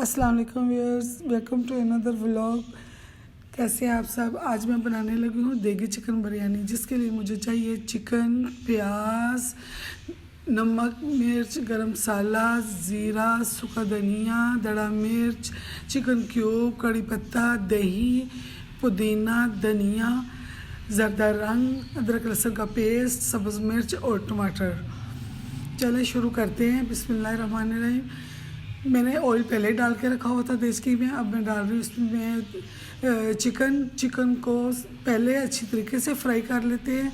अस्सलाम वालेकुम viewers, welcome to another vlog. कैसे हैं आप सब। आज मैं बनाने लगी हूँ देगी चिकन बिरयानी, जिसके लिए मुझे चाहिए चिकन, प्याज, नमक, मिर्च, गरम मसाला, ज़ीरा, सूखा धनिया, दड़ा मिर्च, चिकन क्यूब, कड़ी पत्ता, दही, पुदीना, धनिया, ज़रदा रंग, अदरक लहसुन का पेस्ट, सब्ज़ मिर्च और टमाटर। चलें शुरू करते हैं। बिस्मिल्लाहिर्रहमानिर्रहीम। मैंने ऑयल पहले डाल के रखा हुआ था देसी में। अब मैं डाल रही हूँ इसमें चिकन को पहले अच्छी तरीके से फ्राई कर लेते हैं।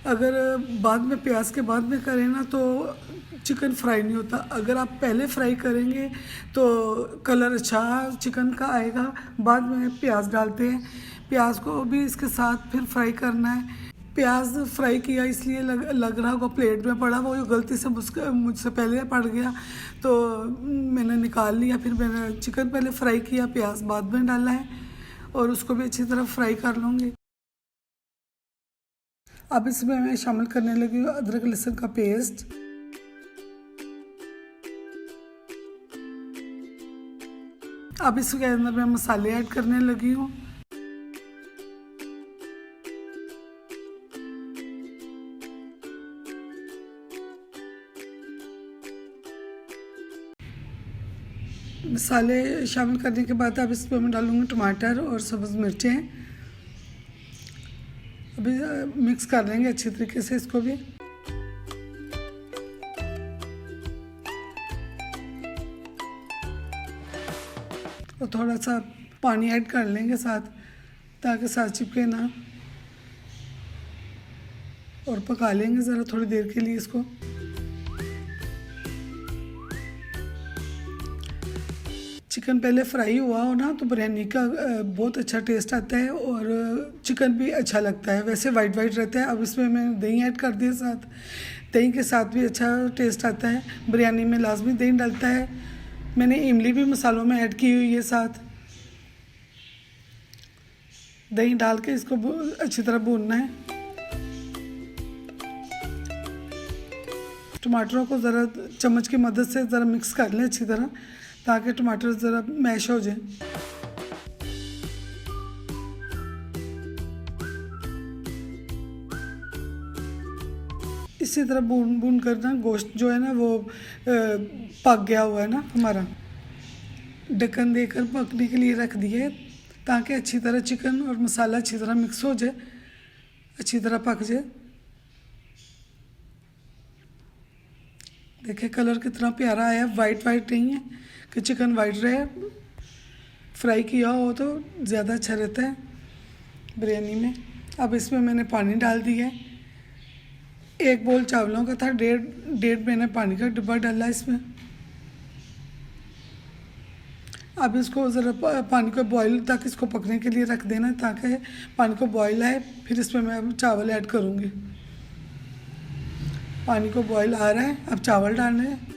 अगर बाद में प्याज के बाद में करें ना तो चिकन फ्राई नहीं होता। अगर आप पहले फ्राई करेंगे तो कलर अच्छा चिकन का आएगा। बाद में प्याज डालते हैं, प्याज को भी इसके साथ फिर फ्राई करना है। प्याज फ्राई किया इसलिए लग रहा होगा प्लेट में पड़ा, वो गलती से मुझसे पहले पड़ गया तो मैंने निकाल लिया। फिर मैंने चिकन पहले फ्राई किया, प्याज बाद में डाला है और उसको भी अच्छी तरह फ्राई कर लूँगी। अब इसमें मैं शामिल करने लगी हूँ अदरक लहसुन का पेस्ट। अब इसके अंदर मैं मसाले ऐड करने लगी हूँ। मसाले शामिल करने के बाद अब इसमें मैं डालूँगी टमाटर और सब्ज़ मिर्चें। अभी मिक्स कर लेंगे अच्छी तरीके से इसको भी। और थोड़ा सा पानी ऐड कर लेंगे साथ, ताकि साथ चिपके ना, और पका लेंगे ज़रा थोड़ी देर के लिए इसको। चिकन पहले फ्राई हुआ हो ना तो बिरयानी का बहुत अच्छा टेस्ट आता है और चिकन भी अच्छा लगता है। वैसे वाइट वाइट रहता है। अब इसमें मैंने दही ऐड कर दिया साथ, दही के साथ भी अच्छा टेस्ट आता है। बिरयानी में लाजमी दही डलता है। मैंने इमली भी मसालों में ऐड की हुई है साथ। दही डाल के इसको अच्छी तरह भूनना है। टमाटरों को ज़रा चम्मच की मदद से ज़रा मिक्स कर लें अच्छी तरह, ताकि टमाटर ज़रा मैश हो जाए। इसी तरह भून कर ना गोश्त जो है ना वो पक गया हुआ है ना हमारा। ढक्कन देकर पकने के लिए रख दिए, ताकि अच्छी तरह चिकन और मसाला अच्छी तरह मिक्स हो जाए, अच्छी तरह पक जाए। देखिए कलर कितना प्यारा आया। वाइट वाइट नहीं है कि चिकन वाइट रहे, फ्राई किया हो तो ज़्यादा अच्छा रहता है बिरयानी में। अब इसमें मैंने पानी डाल दिया है। एक बोल चावलों का था, डेढ़ मैंने पानी का डिब्बा डाला इसमें। अब इसको ज़रा पानी को बॉईल तक इसको पकने के लिए रख देना, ताकि पानी को बॉईल आए। फिर इसमें मैं अब चावल ऐड करूँगी। पानी को बॉईल आ रहा है, अब चावल डालने हैं।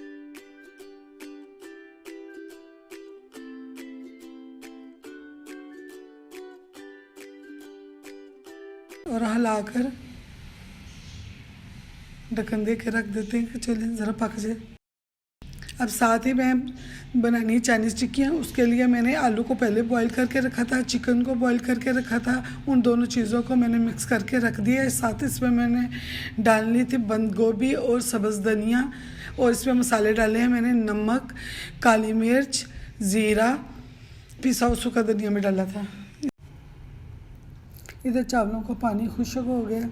और हिलाकर ढक्कन दे के रख देते हैं कि चलिए ज़रा पक जाए। अब साथ ही मैं बनानी चाइनीज़ टिक्कियाँ, उसके लिए मैंने आलू को पहले बॉईल करके रखा था, चिकन को बॉईल करके रखा था। उन दोनों चीज़ों को मैंने मिक्स करके रख दिया है। साथ इसमें मैंने डालनी थी बंद गोभी और सब्ज़ धनिया, और इसमें मसाले डाले हैं मैंने नमक, काली मिर्च, ज़ीरा, पिसा हुआ सूखा धनिया में डाला था। इधर चावलों का पानी खुश्क हो गया,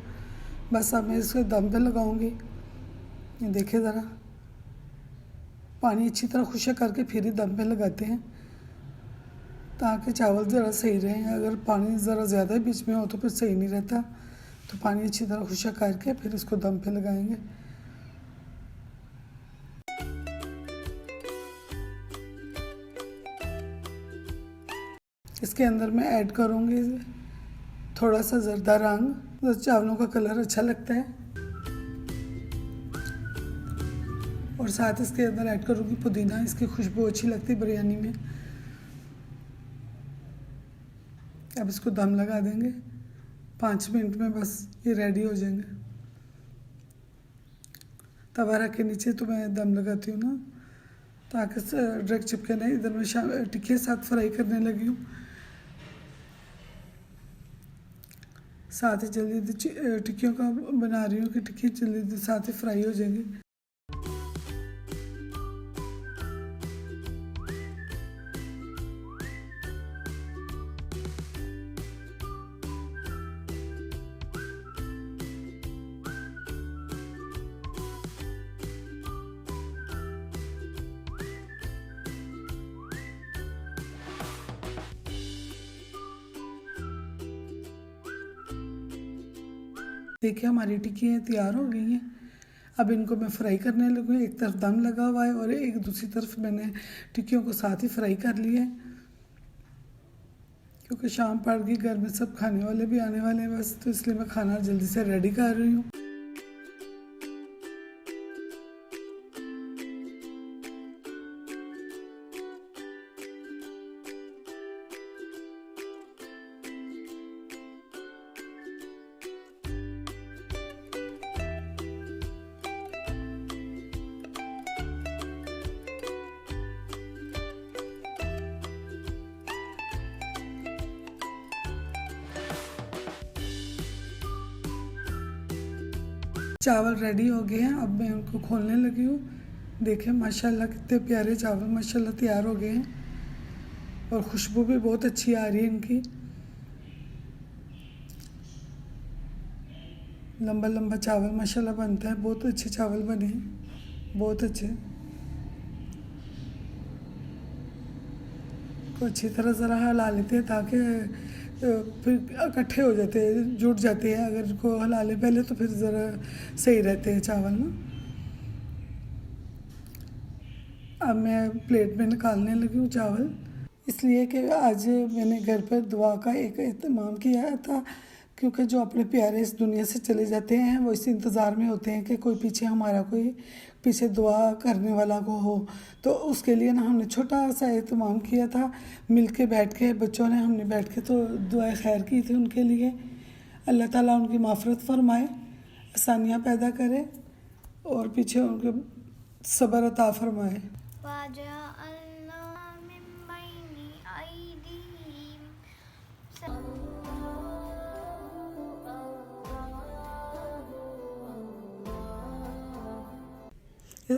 बस अब मैं इसको दम पे लगाऊंगी। ये देखिए ज़रा पानी अच्छी तरह खुश्क करके फिर ही दम पे लगाते हैं, ताकि चावल ज़रा सही रहें। अगर पानी ज़रा ज़्यादा बीच में हो तो फिर सही नहीं रहता। तो पानी अच्छी तरह खुश्क करके फिर इसको दम पे लगाएंगे। इसके अंदर मैं ऐड करूँगी थोड़ा सा ज़रदा रंग, तो चावलों का कलर अच्छा लगता है। और साथ इसके अंदर ऐड करूँगी पुदीना, इसकी खुशबू अच्छी लगती है बिरयानी में। अब इसको दम लगा देंगे 5 मिनट में, बस ये रेडी हो जाएंगे। तवा रख के नीचे तो मैं दम लगाती हूँ ना, ताकि डायरेक्ट चिपके नहीं। इधर मैं टिक्की के साथ फ्राई करने लगी हूँ। साथ ही जल्दी टिक्कियों का बना रही हूँ कि टिक्की जल्दी साथ ही फ्राई हो जाएंगी। देखिए हमारी टिक्कियाँ तैयार हो गई हैं। अब इनको मैं फ्राई करने लगी हूँ। एक तरफ दम लगा हुआ है और एक दूसरी तरफ मैंने टिक्कियों को साथ ही फ्राई कर लिया है, क्योंकि शाम पड़ गई, घर में सब खाने वाले भी आने वाले हैं बस, तो इसलिए मैं खाना जल्दी से रेडी कर रही हूँ। चावल रेडी हो गए हैं। अब मैं उनको खोलने लगी हूँ। देखिए माशाल्लाह कितने प्यारे चावल माशाल्लाह तैयार हो गए हैं और खुशबू भी बहुत अच्छी आ रही है इनकी। लंबा लंबा चावल माशाल्लाह बनता है, बहुत अच्छे चावल बने हैं, बहुत अच्छे। को अच्छी तरह ज़रा हिला लेते हैं ताकि फिर इकट्ठे हो जाते हैं, जुट जाते हैं। अगर इनको हिला ले पहले तो फिर ज़रा सही रहते हैं चावल ना। अब मैं प्लेट में निकालने लगी हूँ चावल, इसलिए कि आज मैंने घर पर दुआ का एक एहतमाम किया था, क्योंकि जो अपने प्यारे इस दुनिया से चले जाते हैं वो इस इंतज़ार में होते हैं कि कोई पीछे हमारा कोई पीछे दुआ करने वाला को हो। तो उसके लिए ना हमने छोटा सा एहतमाम किया था, मिल के बैठ के बच्चों ने हमने बैठ के तो दुआ खैर की थी उनके लिए। अल्लाह ताला उनकी माफ़रत फरमाए, आसानियाँ पैदा करे और पीछे उनके सब्र अता फरमाए।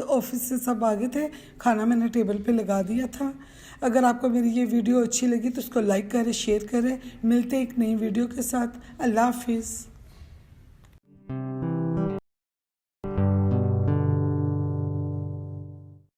ऑफिस से सब आ गए थे, खाना मैंने टेबल पे लगा दिया था। अगर आपको मेरी ये वीडियो अच्छी लगी तो उसको लाइक करें, शेयर करें। मिलते एक नई वीडियो के साथ। अल्लाह हाफिज़।